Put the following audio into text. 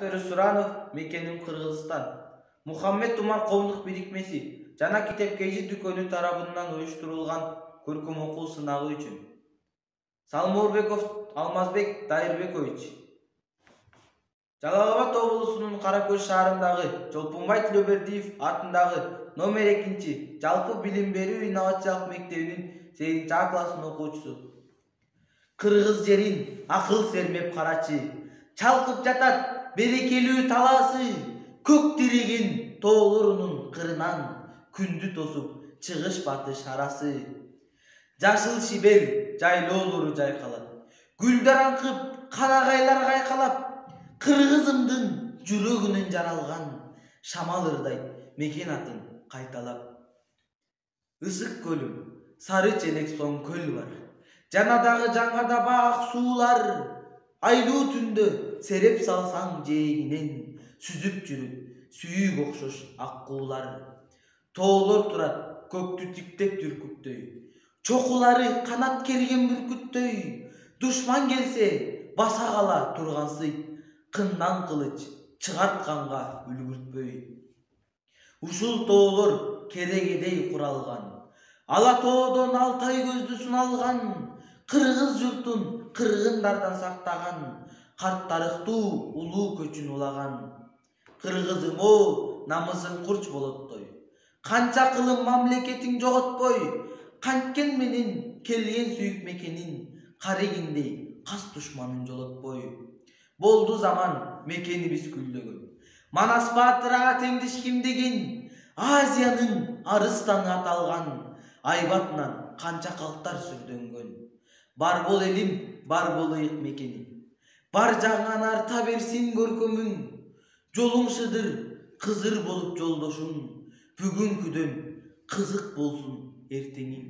Төреsuranov, мекеним Кыргызстан. Мухаммед Умар коомдук бирикмеси жана Китепкейчи дүкөнү тарабынан уюштурулган көркөм окуу сынагы үчүн. Салмуурбеков Алмазбек Дайырбекович. Жалал-Абад облусунун Каракөз шаарындагы Жолпунбай Тилөбердиев атындагы номер 2 жалпы билим берүү инновациялык мектебинин 8 классын окуучусу. Кыргыз жерин акыл сермеп карачы, чалкып жатат берекелүү талаасы, көк тиреген тоолорунун кырынан күндү тосуп чыгыш батыш арасы. Жашыл шибер жайлоолору жайкалат, гүлдөр аңкып, карагайлар кайкалап, кыргызымдын жүрөгүнөн жаралган шамал ырдайт мекен атын кайталап. Ысык көлүм, сары челек соң көл бар, жана дагы жаңгада бак суулар. Айлуу түндө сереп салсаң жээгинен, сүзүп жүрүп сүйүк окшош аккуулар. Тоолор турат көктү тиктеп түркүктөй, чокулары канат керген бүркүттөй. Душман келсе баса кала тургансый, кындан кылыч чыгартканга үлгүртпөй. Ушул тоолор керегедей куралган, ала тоодон Алтай көздү суналган, кыргыз журтун кыргындардан сактаган, карт тарыхтуу улуу көчүн улаган. Кыргызым-о, намысың курч болоттой, канча кылым мамлекетиң жоготпой, канткен менен келген сүйүк мекенин, карегиндей кас душманын жолотпой. Болду заман мекенибиз гүлдөгөн, Манас баатыр ага теңдеш ким деген, Азиянын арыстаны аталган, айбатынан канча калктар сүрдөнгөн. Бар бол элим, бар бол ыйык мекеним, бар жагыңан арта берсин көркөмүң. Жолуң шыдыр, кызыр болуп жолдошуң, бүгүнкүдөн кызык болсун эртеңиң.